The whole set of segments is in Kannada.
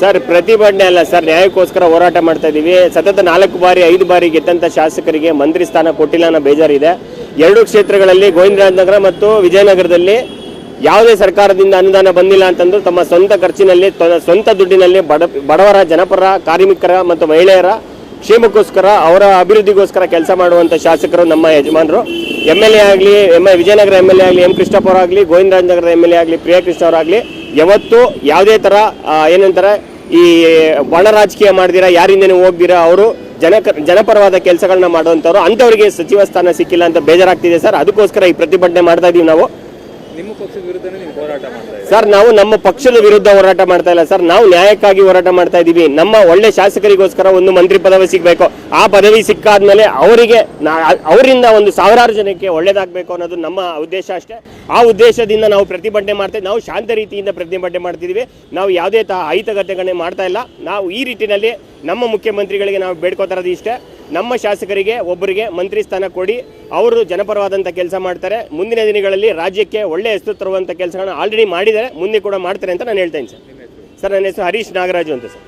ಸರ್ ಪ್ರತಿಭಟನೆ ಅಲ್ಲ ಸರ್, ನ್ಯಾಯಕ್ಕೋಸ್ಕರ ಹೋರಾಟ ಮಾಡ್ತಾ ಇದ್ದೀವಿ. ಸತತ 4 ಬಾರಿ 5 ಬಾರಿ ಗೆದ್ದಂಥ ಶಾಸಕರಿಗೆ ಮಂತ್ರಿ ಸ್ಥಾನ ಕೊಟ್ಟಿಲ್ಲ ಅನ್ನೋ ಬೇಜಾರಿದೆ. 2 ಕ್ಷೇತ್ರಗಳಲ್ಲಿ ಗೋವಿಂದರಾಜನಗರ ಮತ್ತು ವಿಜಯನಗರದಲ್ಲಿ ಯಾವುದೇ ಸರ್ಕಾರದಿಂದ ಅನುದಾನ ಬಂದಿಲ್ಲ ಅಂತಂದು ತಮ್ಮ ಸ್ವಂತ ಖರ್ಚಿನಲ್ಲಿ ಸ್ವಂತ ದುಡ್ಡಿನಲ್ಲಿ ಬಡವರ, ಜನಪರ, ಕಾರ್ಮಿಕರ ಮತ್ತು ಮಹಿಳೆಯರ ಕ್ಷೇಮಕ್ಕೋಸ್ಕರ, ಅವರ ಅಭಿವೃದ್ಧಿಗೋಸ್ಕರ ಕೆಲಸ ಮಾಡುವಂಥ ಶಾಸಕರು ನಮ್ಮ ಯಜಮಾನರು. MLA ಆಗಲಿ, ವಿಜಯನಗರ MLA ಆಗಲಿ, ಎಂ ಕೃಷ್ಣಪ್ಪ ಅವರಾಗಲಿ, ಗೋವಿಂದರಾಜನಗರ MLA ಆಗಲಿ, ಪ್ರಿಯಕೃಷ್ಣ ಅವರಾಗಲಿ ಯಾವತ್ತೂ ಯಾವುದೇ ಥರ ಏನಂತಾರೆ ಈ ಬಣ ರಾಜಕೀಯ ಮಾಡ್ದಿರಾ, ಯಾರಿಂದನೇ ಹೋಗ್ದಿರಾ ಅವರು ಜನಪರವಾದ ಕೆಲಸಗಳನ್ನ ಮಾಡುವಂಥವ್ರು. ಅಂಥವ್ರಿಗೆ ಸಚಿವ ಸ್ಥಾನ ಸಿಕ್ಕಿಲ್ಲ ಅಂತ ಬೇಜಾರಾಗ್ತಿದೆ ಸರ್. ಅದಕ್ಕೋಸ್ಕರ ಈ ಪ್ರತಿಭಟನೆ ಮಾಡ್ತಾ ಇದೀವಿ ನಾವು. ನಿಮ್ಮ ಪಕ್ಷದ ವಿರುದ್ಧನೇ ನೀವು ಹೋರಾಟ ಮಾಡ್ತಾ ಇದ್ದೀರಾ ಸರ್? ನಾವು ನಮ್ಮ ಪಕ್ಷದ ವಿರುದ್ಧ ಹೋರಾಟ ಮಾಡ್ತಾ ಇಲ್ಲ ಸರ್, ನಾವು ನ್ಯಾಯಕ್ಕಾಗಿ ಹೋರಾಟ ಮಾಡ್ತಾ ಇದ್ದೀವಿ. ನಮ್ಮ ಒಳ್ಳೆ ಶಾಸಕರಿಗೋಸ್ಕರ ಒಂದು ಮಂತ್ರಿ ಪದವಿ ಸಿಗಬೇಕು. ಆ ಪದವಿ ಸಿಕ್ಕಾದ್ಮೇಲೆ ಅವರಿಂದ ಒಂದು 1000 ಜನಕ್ಕೆ ಒಳ್ಳೇದಾಗಬೇಕು ಅನ್ನೋದು ನಮ್ಮ ಉದ್ದೇಶ ಅಷ್ಟೇ. ಆ ಉದ್ದೇಶದಿಂದ ನಾವು ಪ್ರತಿಭಟನೆ ಮಾಡ್ತೀವಿ. ನಾವು ಶಾಂತ ರೀತಿಯಿಂದ ಪ್ರತಿಭಟನೆ ಮಾಡ್ತಿದ್ದೀವಿ. ನಾವು ಯಾವುದೇ ಅಹಿತಗತೆಗಳನ್ನೇ ಮಾಡ್ತಾ ಇಲ್ಲ. ನಾವು ಈ ರೀತಿಯಲ್ಲಿ ನಮ್ಮ ಮುಖ್ಯಮಂತ್ರಿಗಳಿಗೆ ನಾವು ಬೇಡ್ಕೋತಾರದು ಇಷ್ಟೇ, ನಮ್ಮ ಶಾಸಕರಿಗೆ ಒಬ್ಬರಿಗೆ ಮಂತ್ರಿ ಸ್ಥಾನ ಕೊಡಿ, ಅವರು ಜನಪರವಾದಂಥ ಕೆಲಸ ಮಾಡ್ತಾರೆ. ಮುಂದಿನ ದಿನಗಳಲ್ಲಿ ರಾಜ್ಯಕ್ಕೆ ಒಳ್ಳೆ ಹೆಸರು ತರುವಂಥ ಕೆಲಸಗಳನ್ನ ಆಲ್ರೆಡಿ ಮಾಡಿದ್ದಾರೆ, ಮುಂದೆ ಕೂಡ ಮಾಡ್ತಾರೆ ಅಂತ ನಾನು ಹೇಳ್ತೇನೆ ಸರ್. ಸರ್ ನನ್ನ ಹೆಸರು ಹರೀಶ್ ನಾಗರಾಜು ಅಂತ ಸರ್.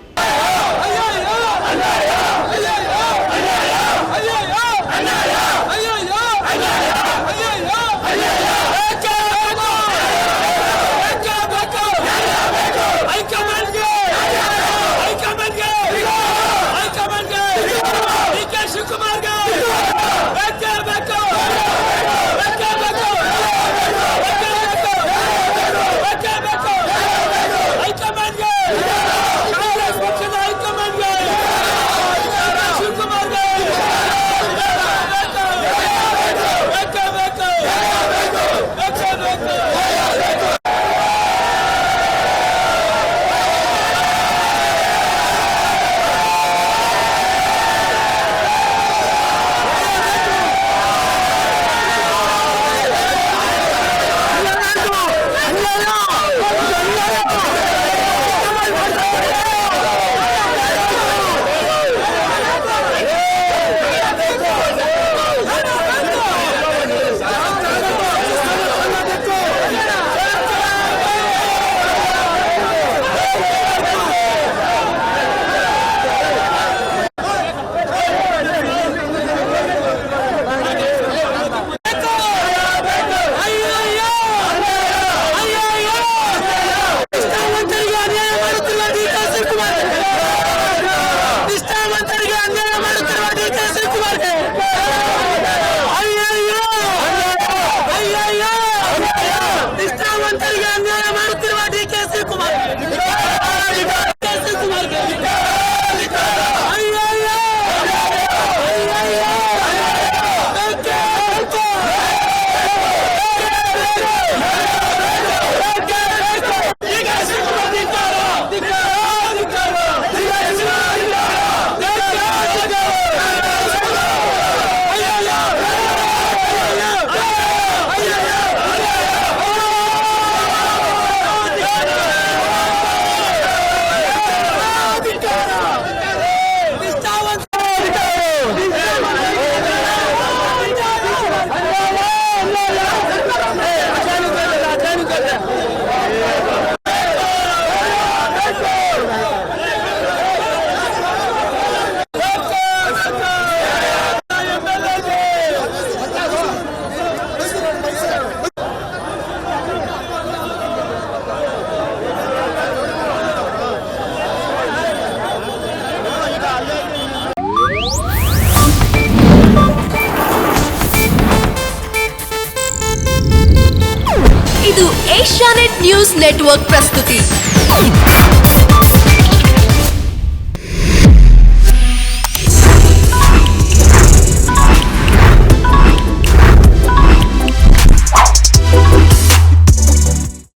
ಇದು ಏಷ್ಯಾನೆಟ್ ನ್ಯೂಸ್ ನೆಟ್ವರ್ಕ್ ಪ್ರಸ್ತುತಿ.